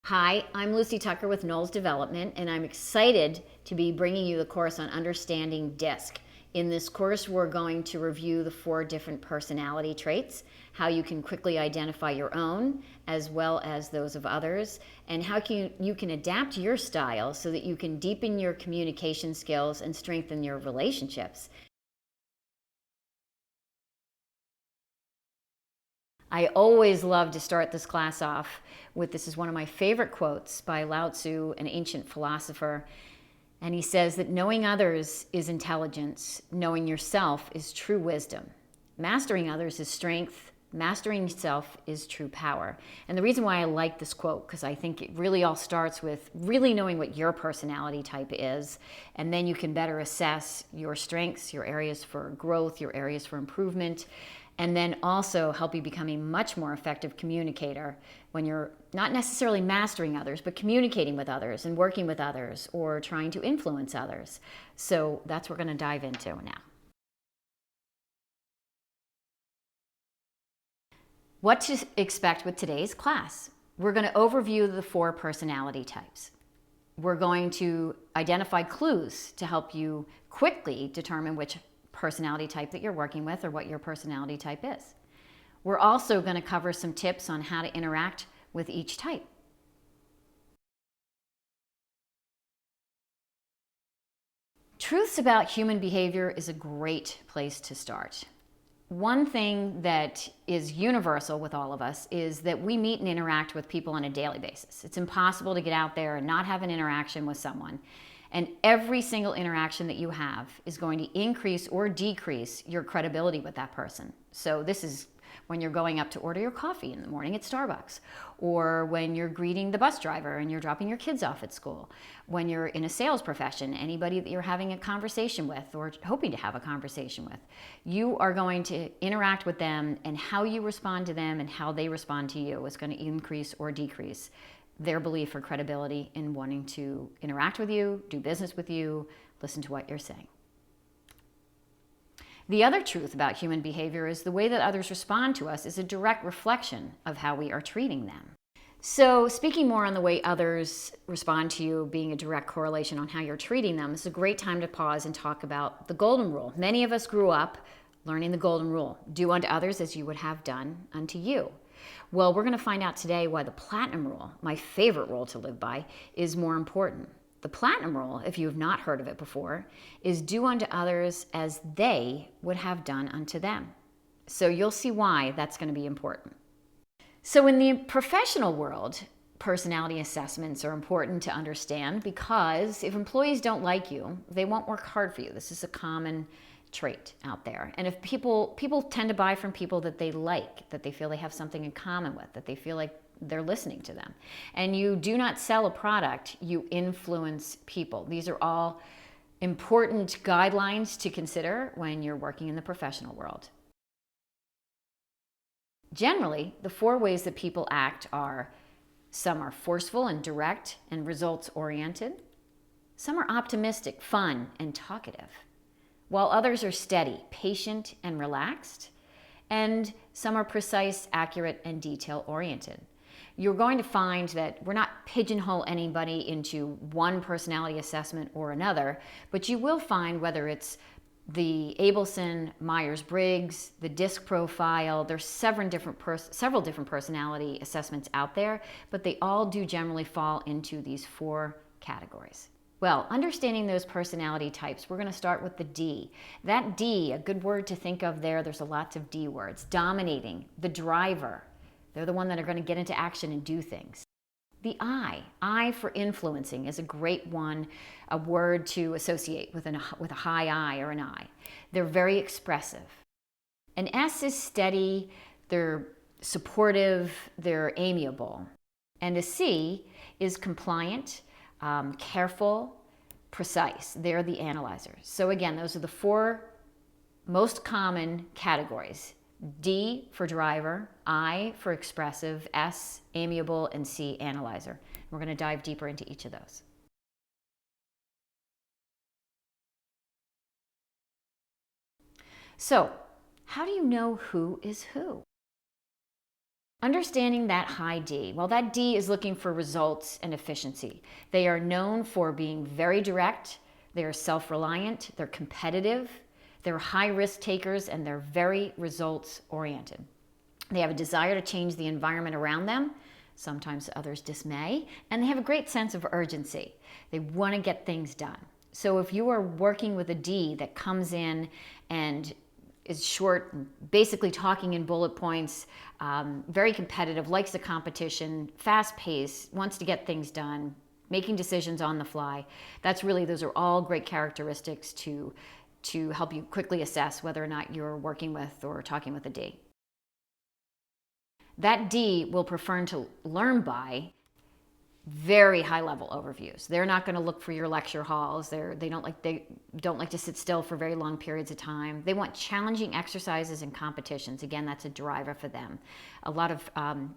Hi, I'm Lucy Tucker with Knowles Development, and I'm excited to be bringing you the course on understanding DISC. In this course, we're going to review the 4 different personality traits, how you can quickly identify your own as well as those of others, and how you can adapt your style so that you can deepen your communication skills and strengthen your relationships. I always love to start this class off with this is one of my favorite quotes by Lao Tzu, an ancient philosopher. And he says that knowing others is intelligence, knowing yourself is true wisdom. Mastering others is strength, mastering yourself is true power. And the reason why I like this quote, because I think it really all starts with really knowing what your personality type is, and then you can better assess your strengths, your areas for growth, your areas for improvement, and then also help you become a much more effective communicator when you're not necessarily mastering others, but communicating with others and working with others or trying to influence others. So that's what we're going to dive into now. What to expect with today's class. We're going to overview the 4 personality types. We're going to identify clues to help you quickly determine which personality type that you're working with or what your personality type is. We're also going to cover some tips on how to interact with each type. Truths about human behavior is a great place to start. One thing that is universal with all of us is that we meet and interact with people on a daily basis. It's impossible to get out there and not have an interaction with someone. And every single interaction that you have is going to increase or decrease your credibility with that person. So this is when you're going up to order your coffee in the morning at Starbucks, or when you're greeting the bus driver and you're dropping your kids off at school, when you're in a sales profession, anybody that you're having a conversation with or hoping to have a conversation with, you are going to interact with them, and how you respond to them and how they respond to you is going to increase or decrease their belief or credibility in wanting to interact with you, do business with you, listen to what you're saying. The other truth about human behavior is the way that others respond to us is a direct reflection of how we are treating them. So speaking more on the way others respond to you being a direct correlation on how you're treating them, it's a great time to pause and talk about the golden rule. Many of us grew up learning the golden rule: do unto others as you would have done unto you. Well, we're going to find out today why the platinum rule, my favorite rule to live by, is more important. The platinum rule, if you have not heard of it before, is do unto others as they would have done unto them. So you'll see why that's going to be important. So in the professional world, personality assessments are important to understand because if employees don't like you, they won't work hard for you. This is a common trait out there. And if people tend to buy from people that they like, that they feel they have something in common with, that they feel like they're listening to them. And you do not sell a product, you influence people. These are all important guidelines to consider when you're working in the professional world. Generally, the 4 ways that people act are: some are forceful and direct and results oriented. Some are optimistic, fun, and talkative, while others are steady, patient, and relaxed. And some are precise, accurate, and detail-oriented. You're going to find that we're not pigeonhole anybody into one personality assessment or another, but you will find whether it's the Abelson, Myers-Briggs, the DISC profile, there's several different personality assessments out there, but they all do generally fall into these 4 categories. Well, understanding those personality types, we're going to start with the D. That D, a good word to think of there's a lots of D words. Dominating, the driver. They're the one that are going to get into action and do things. The I for influencing, is a great one, a word to associate with a high I or an I. They're very expressive. An S is steady, they're supportive, they're amiable. And a C is compliant, careful, precise. They're the analyzers. So again, those are the 4 most common categories. D for driver, I for expressive, S amiable, and C analyzer. We're going to dive deeper into each of those. So, how do you know who is who? Understanding that high D, well, that D is looking for results and efficiency. They are known for being very direct, they are self-reliant, they're competitive, they're high risk takers, and they're very results oriented. They have a desire to change the environment around them, sometimes others dismay, and they have a great sense of urgency. They want to get things done. So if you are working with a D that comes in and is short, basically talking in bullet points, very competitive, likes the competition, fast paced, wants to get things done, making decisions on the fly. Those are all great characteristics to help you quickly assess whether or not you're working with or talking with a D. That D will prefer to learn by very high level overviews. They're not going to look for your lecture halls. They don't like to sit still for very long periods of time. They want challenging exercises and competitions. Again, that's a driver for them. A lot of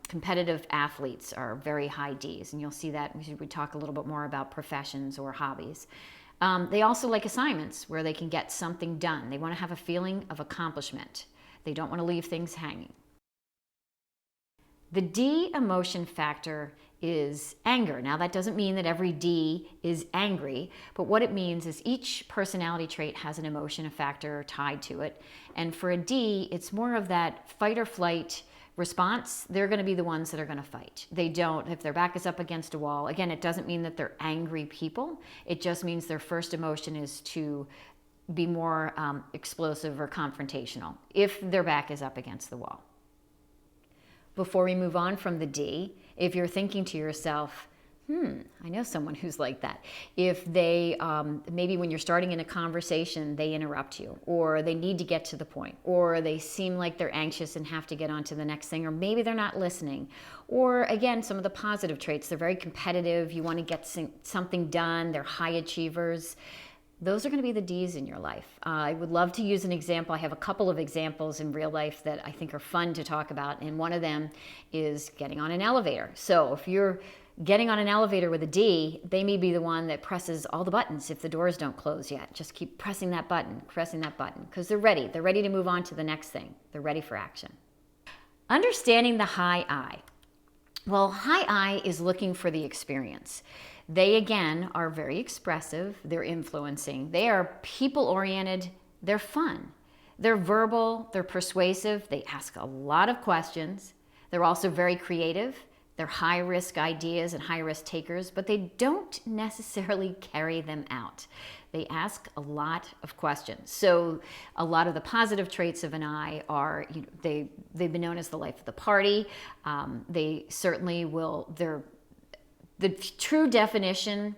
competitive athletes are very high Ds, and you'll see that we talk a little bit more about professions or hobbies. They also like assignments where they can get something done. They want to have a feeling of accomplishment. They don't want to leave things hanging. The D emotion factor is anger. Now, that doesn't mean that every D is angry, but what it means is each personality trait has an emotion, a factor tied to it. And for a D, it's more of that fight or flight response. They're going to be the ones that are going to fight. They don't, if their back is up against a wall, again, it doesn't mean that they're angry people. It just means their first emotion is to be more explosive or confrontational if their back is up against the wall. Before we move on from the D, if you're thinking to yourself, I know someone who's like that. If they, maybe when you're starting in a conversation, they interrupt you, or they need to get to the point, or they seem like they're anxious and have to get on to the next thing, or maybe they're not listening. Or again, some of the positive traits, they're very competitive, you want to get something done, they're high achievers. Those are going to be the Ds in your life. I would love to use an example. I have a couple of examples in real life that I think are fun to talk about, and one of them is getting on an elevator. So if you're getting on an elevator with a D, they may be the one that presses all the buttons if the doors don't close yet. Just keep pressing that button, because they're ready. They're ready to move on to the next thing. They're ready for action. Understanding the high I. Well, high I is looking for the experience. They, again, are very expressive. They're influencing. They are people-oriented. They're fun. They're verbal. They're persuasive. They ask a lot of questions. They're also very creative. They're high-risk ideas and high-risk takers, but they don't necessarily carry them out. They ask a lot of questions. So a lot of the positive traits of an I are, they've been known as the life of the party. They certainly will, the true definition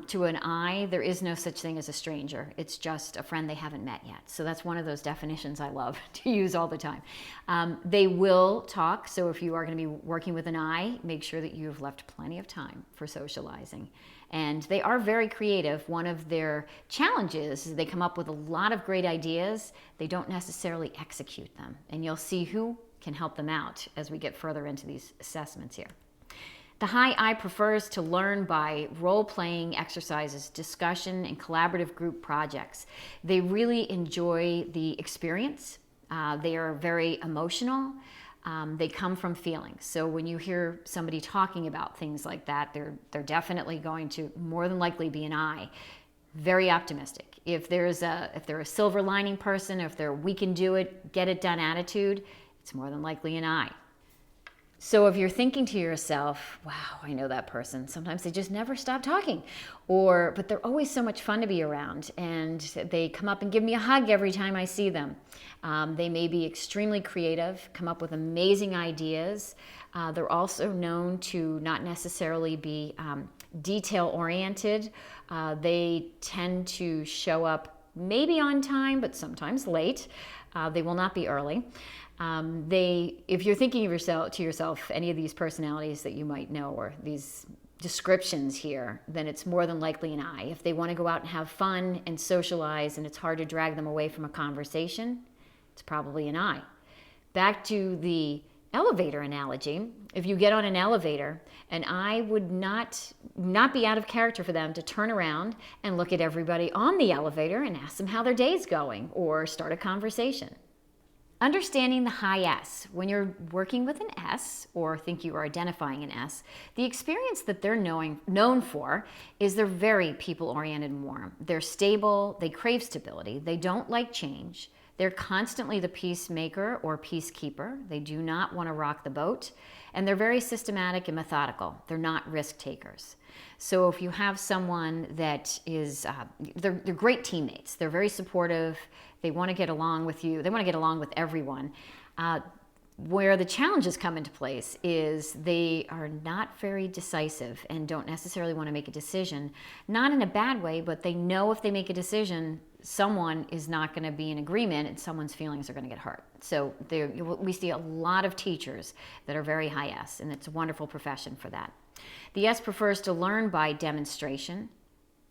to an I, there is no such thing as a stranger. It's just a friend they haven't met yet. So that's one of those definitions I love to use all the time. They will talk. So if you are going to be working with an I, make sure that you've left plenty of time for socializing. And they are very creative. One of their challenges is they come up with a lot of great ideas. They don't necessarily execute them. And you'll see who can help them out as we get further into these assessments here. The high I prefers to learn by role-playing exercises, discussion, and collaborative group projects. They really enjoy the experience. They are very emotional. They come from feelings. So when you hear somebody talking about things like that, they're definitely going to more than likely be an I. Very optimistic. If they're a silver lining person, if they're we can do it, get it done attitude, it's more than likely an I. So if you're thinking to yourself, wow, I know that person. Sometimes they just never stop talking. But they're always so much fun to be around. And they come up and give me a hug every time I see them. They may be extremely creative, come up with amazing ideas. They're also known to not necessarily be detail-oriented. They tend to show up maybe on time, but sometimes late. They will not be early. If you're thinking of yourself, any of these personalities that you might know or these descriptions here, then it's more than likely an I. If they want to go out and have fun and socialize and it's hard to drag them away from a conversation, it's probably an I. Back to the elevator analogy, if you get on an elevator, an I would not be out of character for them to turn around and look at everybody on the elevator and ask them how their day's going or start a conversation. Understanding the high S. When you're working with an S or think you are identifying an S, the experience that they're known for is they're very people-oriented and warm. They're stable, they crave stability, they don't like change. They're constantly the peacemaker or peacekeeper. They do not want to rock the boat. And they're very systematic and methodical. They're not risk takers. So if you have someone that is, they're great teammates. They're very supportive. They want to get along with you. They want to get along with everyone. Where the challenges come into place is they are not very decisive and don't necessarily want to make a decision. Not in a bad way, but they know if they make a decision, someone is not going to be in agreement and someone's feelings are going to get hurt. So we see a lot of teachers that are very high S, and it's a wonderful profession for that. The S prefers to learn by demonstration,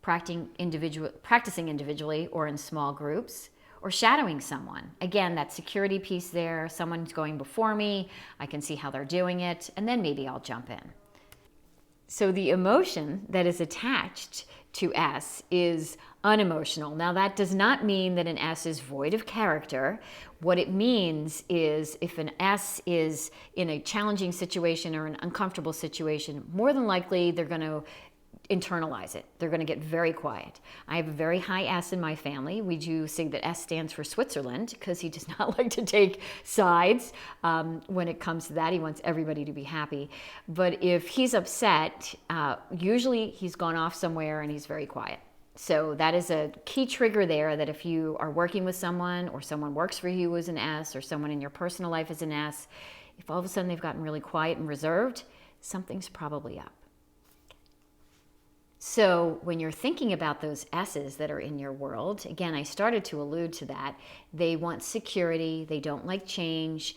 practicing individually or in small groups, or shadowing someone. Again, that security piece there, someone's going before me, I can see how they're doing it, and then maybe I'll jump in. So the emotion that is attached to S is unemotional. Now that does not mean that an S is void of character. What it means is if an S is in a challenging situation or an uncomfortable situation, more than likely they're going to internalize it. They're going to get very quiet. I have a very high S in my family. We do say that S stands for Switzerland because he does not like to take sides when it comes to that. He wants everybody to be happy. But if he's upset, usually he's gone off somewhere and he's very quiet. So that is a key trigger there, that if you are working with someone or someone works for you as an S or someone in your personal life as an S, if all of a sudden they've gotten really quiet and reserved, something's probably up. So when you're thinking about those S's that are in your world, again, I started to allude to that. They want security. They don't like change.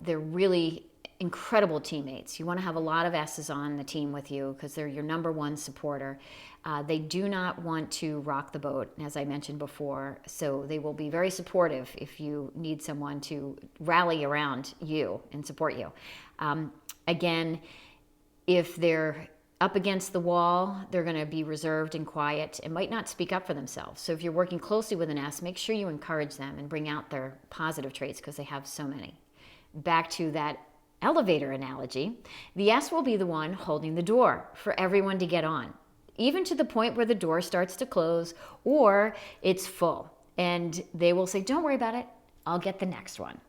They're really incredible teammates. You want to have a lot of S's on the team with you because they're your number one supporter. They do not want to rock the boat, as I mentioned before. So they will be very supportive if you need someone to rally around you and support you. Again, if they're up against the wall, they're going to be reserved and quiet and might not speak up for themselves. So if you're working closely with an S, make sure you encourage them and bring out their positive traits because they have so many. Back to that elevator analogy, the S will be the one holding the door for everyone to get on, even to the point where the door starts to close or it's full. And they will say, don't worry about it, I'll get the next one.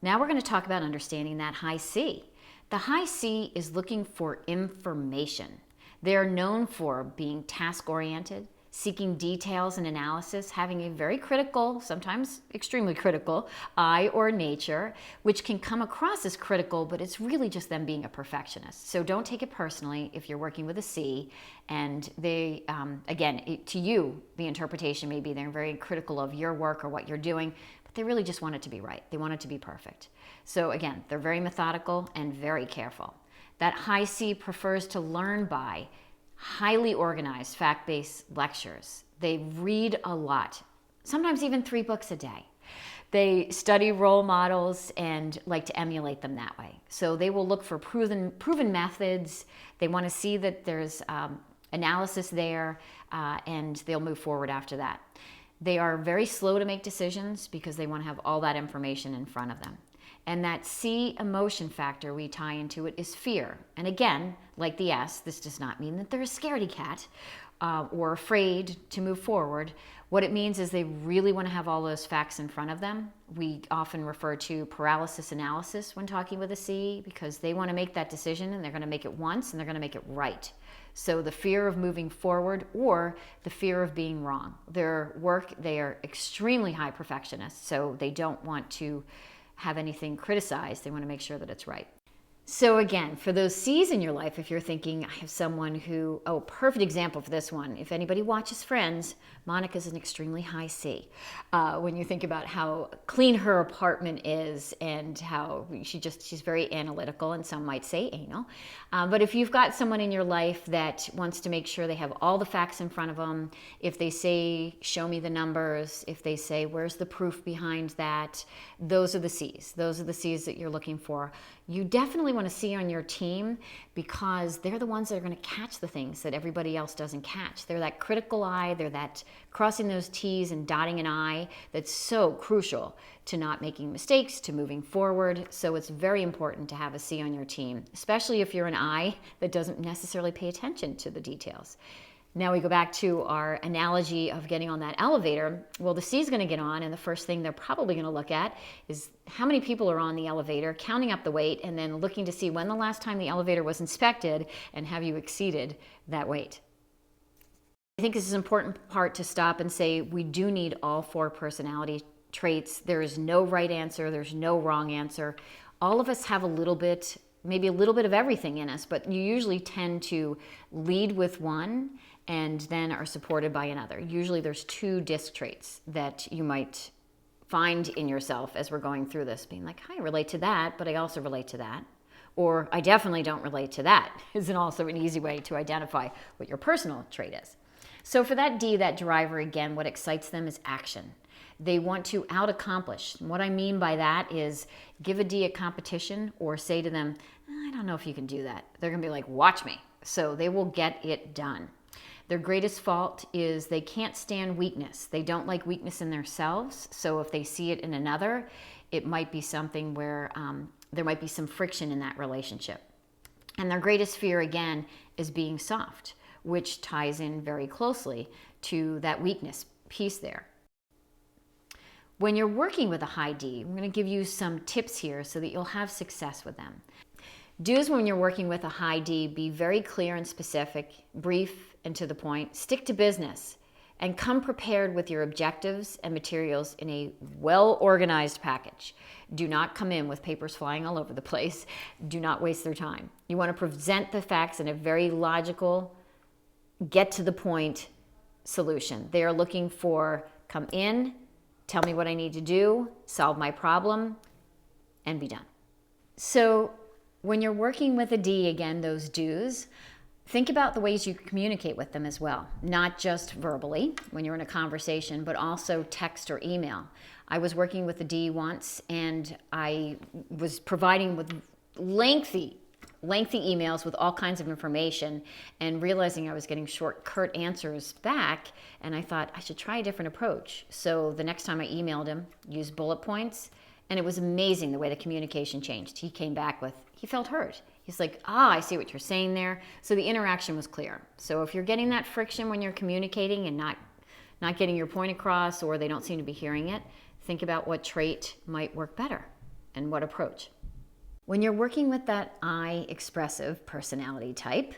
Now we're going to talk about understanding that high C. The high C is looking for information. They're known for being task-oriented, seeking details and analysis, having a very critical, sometimes extremely critical, eye or nature, which can come across as critical, but it's really just them being a perfectionist. So don't take it personally if you're working with a C, and they, again, to you, the interpretation may be they're very critical of your work or what you're doing, but they really just want it to be right. They want it to be perfect. So again, they're very methodical and very careful. That high C prefers to learn by highly organized fact-based lectures. They read a lot, sometimes even 3 books a day. They study role models and like to emulate them that way. So they will look for proven methods. They want to see that there's analysis there, and they'll move forward after that. They are very slow to make decisions because they want to have all that information in front of them. And that C emotion factor we tie into it is fear. And again, like the S, this does not mean that they're a scaredy cat or afraid to move forward. What it means is they really want to have all those facts in front of them. We often refer to paralysis analysis when talking with a C because they want to make that decision and they're going to make it once and they're going to make it right. So the fear of moving forward or the fear of being wrong. Their work, they are extremely high perfectionists, so they don't want to have anything criticized. They want to make sure that it's right. So again, for those C's in your life, if you're thinking, I have someone who, perfect example for this one. If anybody watches Friends, Monica's an extremely high C. When you think about how clean her apartment is and how she's very analytical, and some might say anal. But if you've got someone in your life that wants to make sure they have all the facts in front of them, if they say, show me the numbers, if they say, where's the proof behind that, those are the C's. Those are the C's that you're looking for. You definitely want a C on your team because they're the ones that are going to catch the things that everybody else doesn't catch. They're that critical eye, they're that crossing those T's and dotting an I that's so crucial to not making mistakes, to moving forward. So it's very important to have a C on your team, especially if you're an I that doesn't necessarily pay attention to the details. Now we go back to our analogy of getting on that elevator. Well, the C is going to get on, and the first thing they're probably going to look at is how many people are on the elevator, counting up the weight, and then looking to see when the last time the elevator was inspected and have you exceeded that weight. I think this is an important part to stop and say we do need all 4 personality traits. There is no right answer. There's no wrong answer. All of us have a little bit, maybe a little bit of everything in us, but you usually tend to lead with one and then are supported by another. Usually there's 2 disc traits that you might find in yourself as we're going through this, being like, I relate to that, but I also relate to that. Or I definitely don't relate to that is also an easy way to identify what your personal trait is. So for that D, that driver, again, what excites them is action. They want to out-accomplish. What I mean by that is give a D a competition or say to them, I don't know if you can do that. They're going to be like, watch me. So they will get it done. Their greatest fault is they can't stand weakness. They don't like weakness in themselves. So if they see it in another, it might be something where there might be some friction in that relationship. And their greatest fear, again, is being soft, which ties in very closely to that weakness piece there. When you're working with a high D, I'm going to give you some tips here so that you'll have success with them. Do's when you're working with a high D, be very clear and specific, brief and to the point, stick to business, and come prepared with your objectives and materials in a well-organized package. Do not come in with papers flying all over the place. Do not waste their time. You want to present the facts in a very logical, get-to-the-point solution. They are looking for, come in, tell me what I need to do, solve my problem, and be done. So when you're working with a D, again, those do's, think about the ways you communicate with them as well. Not just verbally when you're in a conversation, but also text or email. I was working with a D once, and I was providing with lengthy emails with all kinds of information and realizing I was getting short, curt answers back. And I thought I should try a different approach. So the next time I emailed him, used bullet points, and it was amazing the way the communication changed. He came back with, he felt heard. He's like, I see what you're saying there. So the interaction was clear. So if you're getting that friction when you're communicating and not getting your point across, or they don't seem to be hearing it, think about what trait might work better and what approach. When you're working with that I expressive personality type,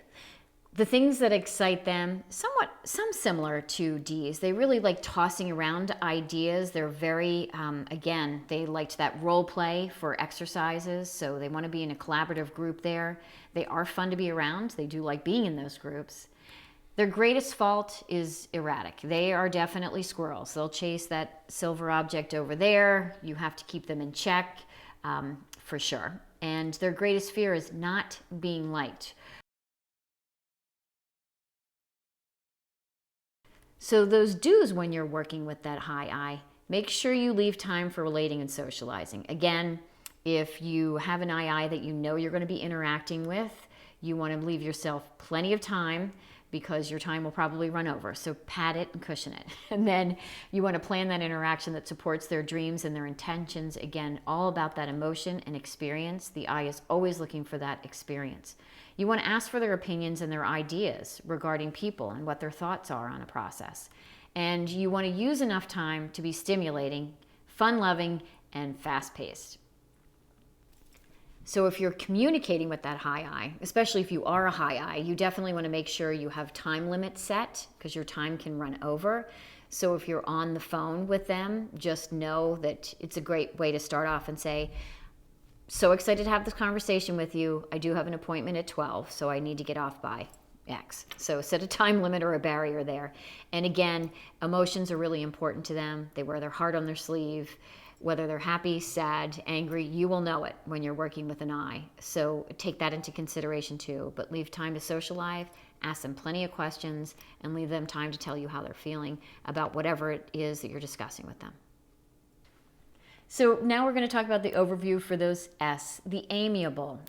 the things that excite them, some similar to D's. They really like tossing around ideas. They're very, again, they liked that role play for exercises, so they want to be in a collaborative group there. They are fun to be around. They do like being in those groups. Their greatest fault is erratic. They are definitely squirrels. They'll chase that silver object over there. You have to keep them in check, for sure. And their greatest fear is not being liked. So those do's when you're working with that high I, make sure you leave time for relating and socializing. Again, if you have an II that you know you're going to be interacting with, you want to leave yourself plenty of time because your time will probably run over. So pad it and cushion it. And then you want to plan that interaction that supports their dreams and their intentions. Again, all about that emotion and experience. The I is always looking for that experience. You want to ask for their opinions and their ideas regarding people and what their thoughts are on a process. And you want to use enough time to be stimulating, fun-loving, and fast-paced. So if you're communicating with that high I, especially if you are a high I, you definitely want to make sure you have time limits set because your time can run over. So if you're on the phone with them, just know that it's a great way to start off and say, so excited to have this conversation with you. I do have an appointment at 12, so I need to get off by X. So set a time limit or a barrier there. And again, emotions are really important to them. They wear their heart on their sleeve. Whether they're happy, sad, angry, you will know it when you're working with an I. So take that into consideration too. But leave time to socialize, ask them plenty of questions, and leave them time to tell you how they're feeling about whatever it is that you're discussing with them. So now we're going to talk about the overview for those S, the amiable.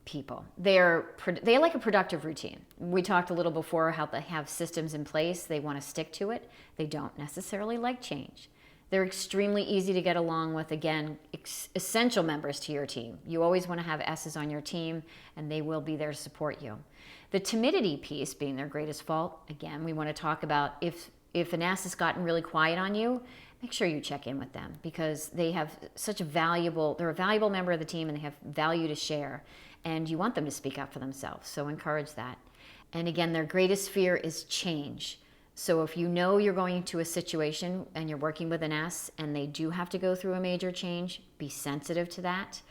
people. They like a productive routine. We talked a little before how they have systems in place. They want to stick to it. They don't necessarily like change. They're extremely easy to get along with. Again, essential members to your team. You always want to have S's on your team, and they will be there to support you. The timidity piece being their greatest fault. Again, we want to talk about if an S has gotten really quiet on you, make sure you check in with them, because they have they're a valuable member of the team, and they have value to share, and you want them to speak up for themselves. So encourage that. And again, their greatest fear is change. So if you know you're going into a situation and you're working with an S and they do have to go through a major change, be sensitive to that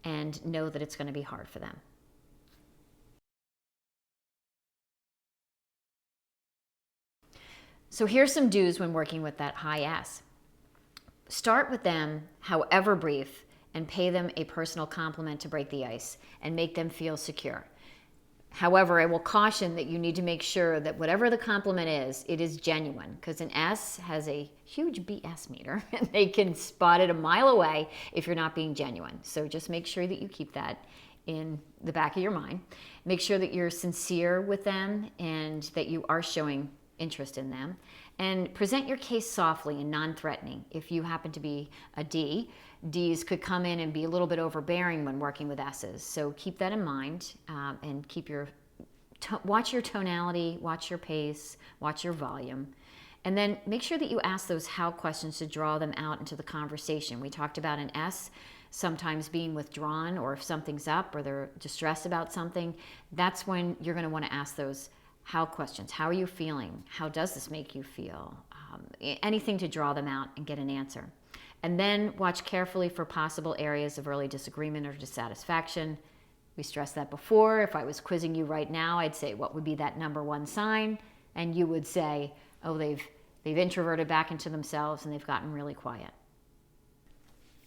and know that it's going to be hard for them. So here's some do's when working with that high S. Start with them, however brief, and pay them a personal compliment to break the ice and make them feel secure. However, I will caution that you need to make sure that whatever the compliment is, it is genuine, because an S has a huge BS meter and they can spot it a mile away if you're not being genuine. So just make sure that you keep that in the back of your mind. Make sure that you're sincere with them and that you are showing interest in them. And present your case softly and non-threatening. If you happen to be a D, Ds could come in and be a little bit overbearing when working with S's. So keep that in mind and keep watch your tonality, watch your pace, watch your volume. And then make sure that you ask those how questions to draw them out into the conversation. We talked about an S sometimes being withdrawn, or if something's up or they're distressed about something, that's when you're going to want to ask those how questions. How are you feeling? How does this make you feel? Anything to draw them out and get an answer. And then watch carefully for possible areas of early disagreement or dissatisfaction. We stressed that before. If I was quizzing you right now, I'd say, what would be that number one sign? And you would say, oh, they've introverted back into themselves and they've gotten really quiet.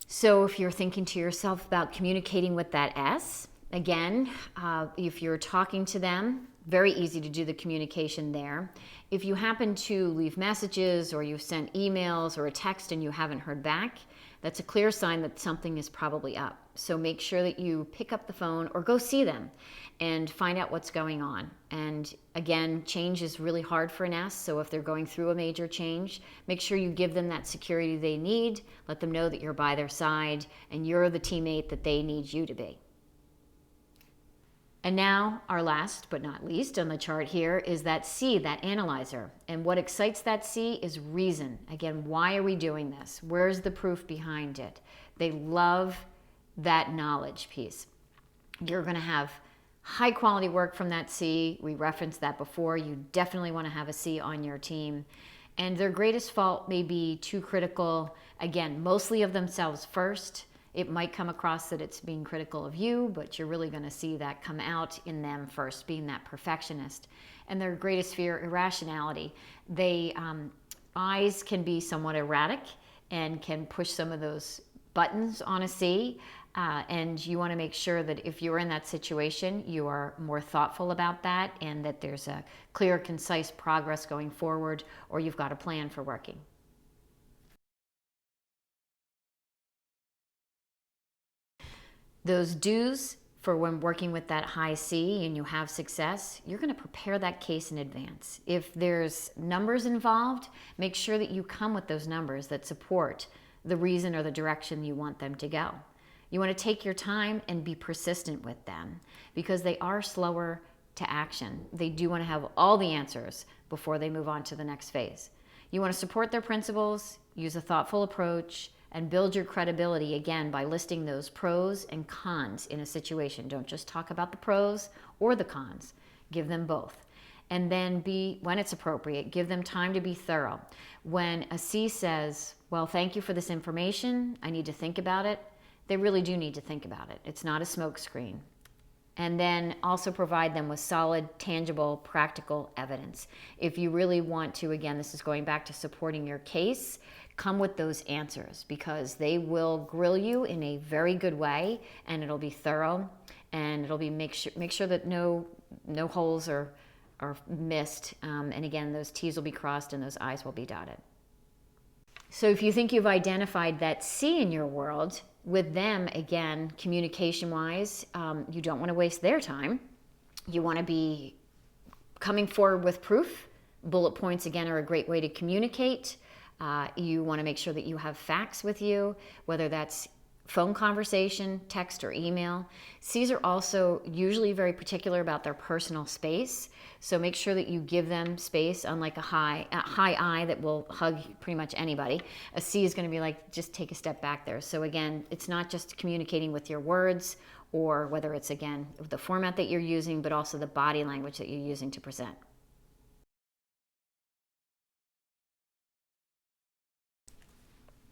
So if you're thinking to yourself about communicating with that S, again, if you're talking to them, very easy to do the communication there. If you happen to leave messages or you've sent emails or a text and you haven't heard back, that's a clear sign that something is probably up. So make sure that you pick up the phone or go see them and find out what's going on. And again, change is really hard for an S, so if they're going through a major change, make sure you give them that security they need, let them know that you're by their side and you're the teammate that they need you to be. And now, our last but not least on the chart here is that C, that analyzer. And what excites that C is reason. Again, why are we doing this? Where's the proof behind it? They love that knowledge piece. You're going to have high quality work from that C. We referenced that before. You definitely want to have a C on your team. And their greatest fault may be too critical, again, mostly of themselves first. It might come across that it's being critical of you, but you're really going to see that come out in them first, being that perfectionist. And their greatest fear, irrationality. Eyes can be somewhat erratic and can push some of those buttons on a C. And you want to make sure that if you're in that situation, you are more thoughtful about that and that there's a clear, concise progress going forward, or you've got a plan for working. Those do's for when working with that high C and you have success, you're going to prepare that case in advance. If there's numbers involved, make sure that you come with those numbers that support the reason or the direction you want them to go. You want to take your time and be persistent with them because they are slower to action. They do want to have all the answers before they move on to the next phase. You want to support their principles, use a thoughtful approach, and build your credibility again by listing those pros and cons in a situation. Don't just talk about the pros or the cons. Give them both. And then when it's appropriate, give them time to be thorough. When a C says, well, thank you for this information, I need to think about it, they really do need to think about it. It's not a smokescreen. And then also provide them with solid, tangible, practical evidence. If you really want to, again, this is going back to supporting your case, come with those answers because they will grill you in a very good way and it'll be thorough and it'll be make sure that no holes are missed. And again, those T's will be crossed and those I's will be dotted. So if you think you've identified that C in your world, with them, again, communication-wise, you don't want to waste their time. You want to be coming forward with proof. Bullet points, again, are a great way to communicate. You want to make sure that you have facts with you, whether that's phone conversation, text, or email. C's are also usually very particular about their personal space, so make sure that you give them space. Unlike a high I that will hug pretty much anybody, a C is going to be like, just take a step back there. So again, it's not just communicating with your words, or whether it's, again, the format that you're using, but also the body language that you're using to present.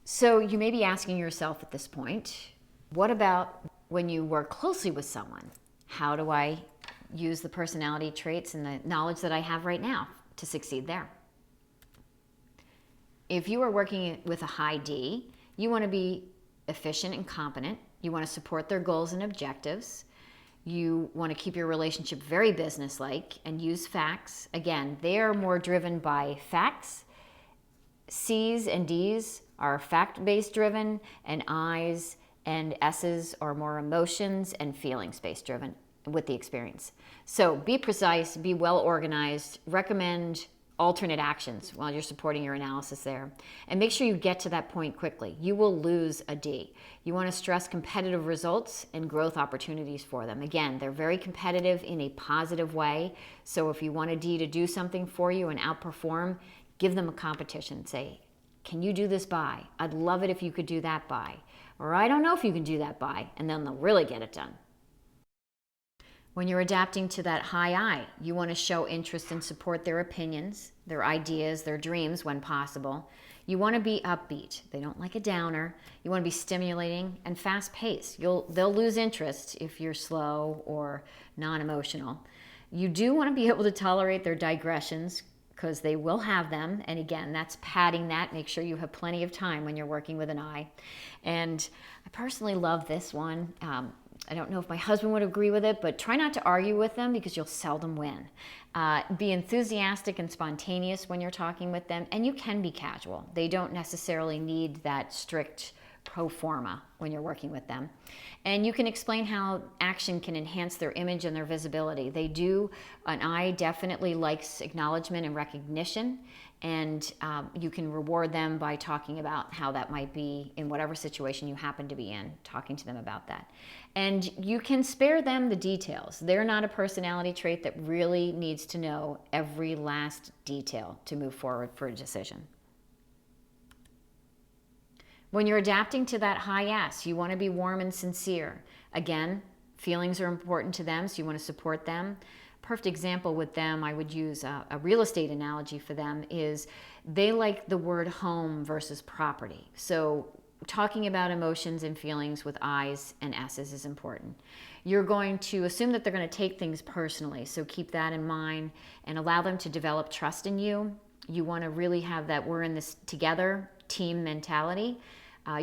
So you may be asking yourself at this point, what about when you work closely with someone? How do I use the personality traits and the knowledge that I have right now to succeed there? If you are working with a high D, you want to be efficient and competent. You want to support their goals and objectives. You want to keep your relationship very businesslike and use facts. Again, they are more driven by facts. C's and D's are fact-based driven, and I's and S's are more emotions and feelings-based driven with the experience. So be precise, be well organized, recommend alternate actions while you're supporting your analysis there. And make sure you get to that point quickly. You will lose a D. You want to stress competitive results and growth opportunities for them. Again, they're very competitive in a positive way. So if you want a D to do something for you and outperform, give them a competition. Say, can you do this by? I'd love it if you could do that by. Or I don't know if you can do that by. And then they'll really get it done. When you're adapting to that high I, you want to show interest and support their opinions, their ideas, their dreams when possible. You want to be upbeat. They don't like a downer. You want to be stimulating and fast-paced. They'll lose interest if you're slow or non-emotional. You do want to be able to tolerate their digressions, because they will have them. And again, that's padding that. Make sure you have plenty of time when you're working with an I. And I personally love this one. I don't know if my husband would agree with it, but try not to argue with them because you'll seldom win. Be enthusiastic and spontaneous when you're talking with them, and you can be casual. They don't necessarily need that strict pro forma when you're working with them. And you can explain how action can enhance their image and their visibility. An I definitely likes acknowledgement and recognition, and you can reward them by talking about how that might be in whatever situation you happen to be in, talking to them about that. And you can spare them the details. They're not a personality trait that really needs to know every last detail to move forward for a decision. When you're adapting to that high S, you want to be warm and sincere. Again, feelings are important to them, so you want to support them. Perfect example with them, I would use a real estate analogy for them, is they like the word home versus property. So talking about emotions and feelings with I's and S's is important. You're going to assume that they're going to take things personally, so keep that in mind and allow them to develop trust in you. You want to really have that we're in this together team mentality.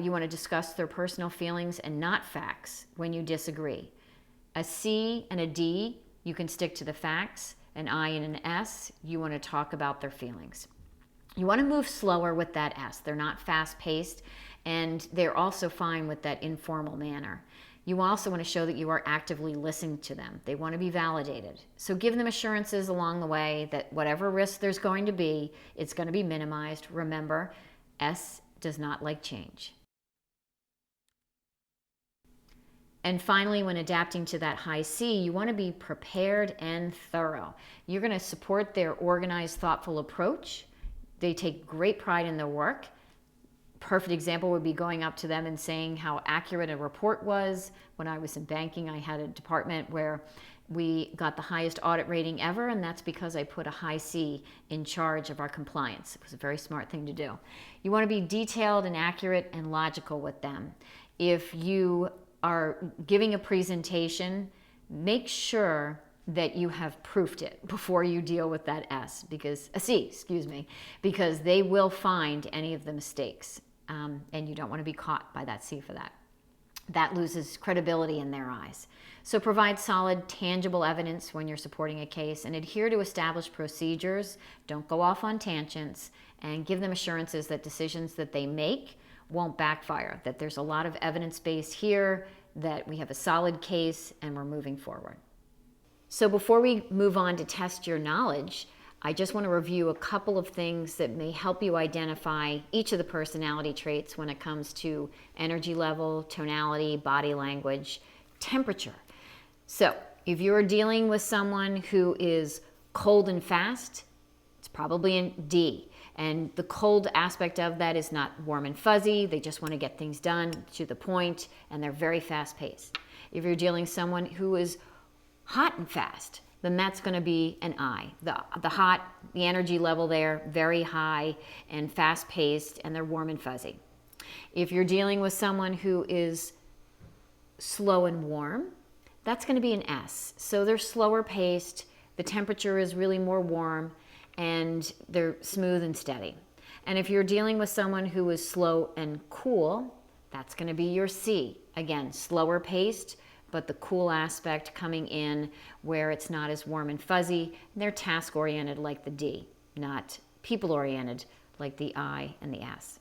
You want to discuss their personal feelings and not facts when you disagree. A C and a D, you can stick to the facts. An I and an S, you want to talk about their feelings. You want to move slower with that S. They're not fast-paced, and they're also fine with that informal manner. You also want to show that you are actively listening to them. They want to be validated. So give them assurances along the way that whatever risk there's going to be, it's going to be minimized. Remember, S does not like change. And finally, when adapting to that high C, you want to be prepared and thorough. You're going to support their organized, thoughtful approach. They take great pride in their work. Perfect example would be going up to them and saying how accurate a report was. When I was in banking, I had a department where we got the highest audit rating ever, and that's because I put a high C in charge of our compliance. It was a very smart thing to do. You want to be detailed and accurate and logical with them. If you are giving a presentation, make sure that you have proofed it before you deal with that S, because a C, excuse me, because they will find any of the mistakes, and you don't want to be caught by that C for that. that loses credibility in their eyes. So provide solid, tangible evidence when you're supporting a case and adhere to established procedures. Don't go off on tangents, and give them assurances that decisions that they make won't backfire, that there's a lot of evidence base here, that we have a solid case, and we're moving forward. So before we move on to test your knowledge, I just want to review a couple of things that may help you identify each of the personality traits when it comes to energy level, tonality, body language, temperature. So if you're dealing with someone who is cold and fast, it's probably in D. And the cold aspect of that is not warm and fuzzy. They just want to get things done to the point, and they're very fast paced. If you're dealing with someone who is hot and fast, then that's going to be an I. The hot, the energy level there, very high and fast paced, and they're warm and fuzzy. If you're dealing with someone who is slow and warm, that's going to be an S. So they're slower paced, the temperature is really more warm, and they're smooth and steady. And if you're dealing with someone who is slow and cool, that's going to be your C. Again, slower paced, but the cool aspect coming in where it's not as warm and fuzzy. They're task oriented like the D, not people oriented like the I and the S.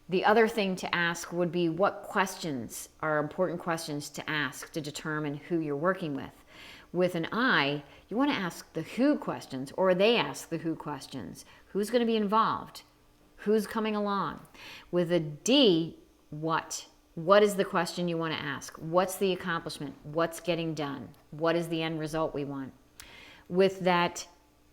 The other thing to ask would be what questions are important questions to ask to determine who you're working with. With an I, you want to ask the who questions, or they ask the who questions. Who's going to be involved? Who's coming along? With a D, what? What is the question you want to ask? What's the accomplishment? What's getting done? What is the end result we want? With that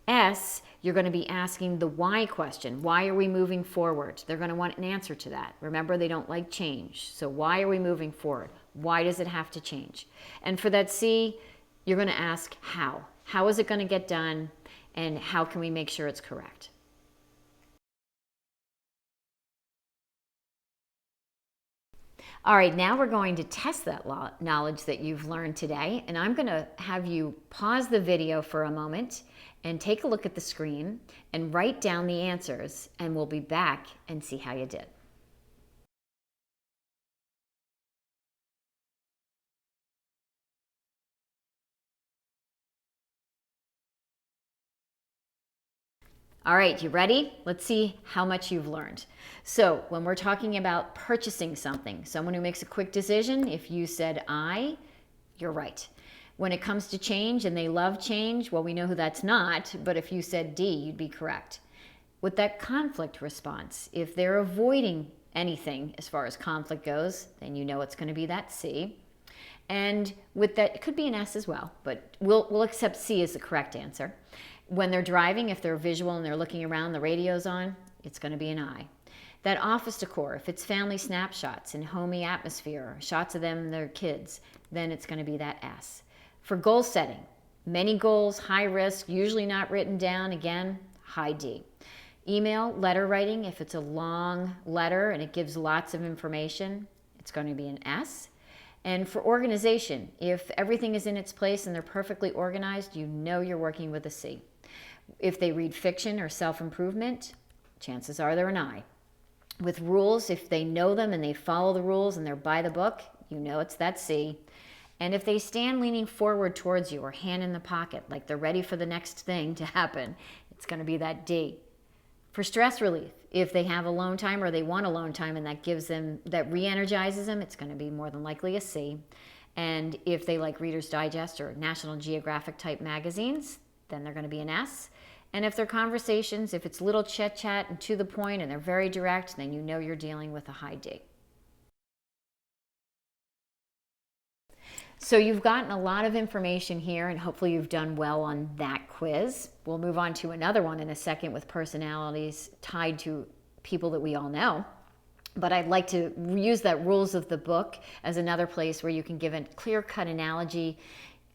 S, you're going to be asking the why question. Why are we moving forward? They're going to want an answer to that. Remember, they don't like change. So why are we moving forward? Why does it have to change? And for that C, you're going to ask how. How is it going to get done? And how can we make sure it's correct? All right, now we're going to test that knowledge that you've learned today, and I'm going to have you pause the video for a moment and take a look at the screen and write down the answers, and we'll be back and see how you did. All right, you ready? Let's see how much you've learned. So when we're talking about purchasing something, someone who makes a quick decision, if you said I, you're right. When it comes to change and they love change, well, we know who that's not, but if you said D, you'd be correct. With that conflict response, if they're avoiding anything as far as conflict goes, then you know it's going to be that C. And with that, it could be an S as well, but we'll accept C as the correct answer. When they're driving, if they're visual and they're looking around, the radio's on, it's going to be an I. That office decor, if it's family snapshots and homey atmosphere, shots of them and their kids, then it's going to be that S. For goal setting, many goals, high risk, usually not written down, again, high D. Email, letter writing, if it's a long letter and it gives lots of information, it's going to be an S. And for organization, if everything is in its place and they're perfectly organized, you know you're working with a C. If they read fiction or self-improvement, chances are they're an I. With rules, if they know them and they follow the rules and they're by the book, you know it's that C. And if they stand leaning forward towards you or hand in the pocket, like they're ready for the next thing to happen, it's going to be that D. For stress relief, if they have alone time or they want alone time and that gives them, that re-energizes them, it's going to be more than likely a C. And if they like Reader's Digest or National Geographic type magazines, then they're going to be an S. And if they're conversations, if it's little chit-chat and to the point and they're very direct, then you know you're dealing with a high D. So you've gotten a lot of information here, and hopefully you've done well on that quiz. We'll move on to another one in a second with personalities tied to people that we all know. But I'd like to use that rules of the book as another place where you can give a clear-cut analogy.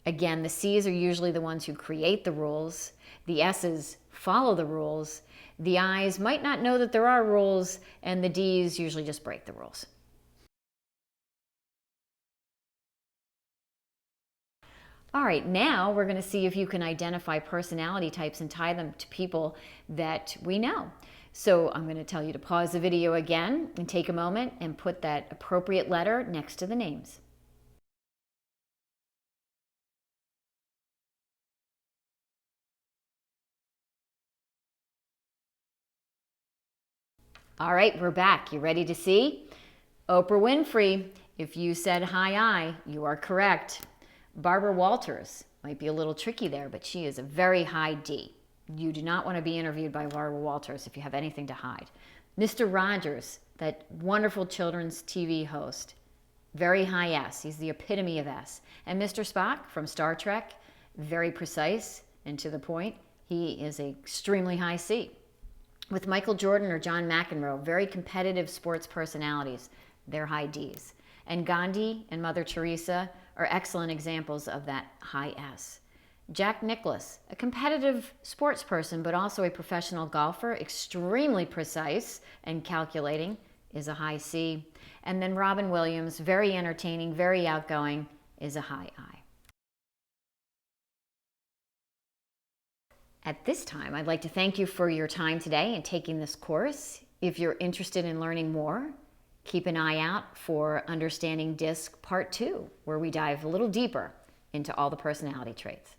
Again, the C's are usually the ones who create the rules. The S's follow the rules. The I's might not know that there are rules, and the D's usually just break the rules. All right, now we're going to see if you can identify personality types and tie them to people that we know. So I'm going to tell you to pause the video again and take a moment and put that appropriate letter next to the names. All right, we're back. You ready to see? Oprah Winfrey, if you said hi, you are correct. Barbara Walters, might be a little tricky there, but she is a very high D. You do not want to be interviewed by Barbara Walters if you have anything to hide. Mr. Rogers, that wonderful children's TV host, very high S. He's the epitome of S. And Mr. Spock from Star Trek, very precise and to the point. He is an extremely high C. With Michael Jordan or John McEnroe, very competitive sports personalities, they're high Ds. And Gandhi and Mother Teresa are excellent examples of that high S. Jack Nicklaus, a competitive sports person, but also a professional golfer, extremely precise and calculating, is a high C. And then Robin Williams, very entertaining, very outgoing, is a high I. At this time, I'd like to thank you for your time today and taking this course. If you're interested in learning more, keep an eye out for Understanding DISC Part 2, where we dive a little deeper into all the personality traits.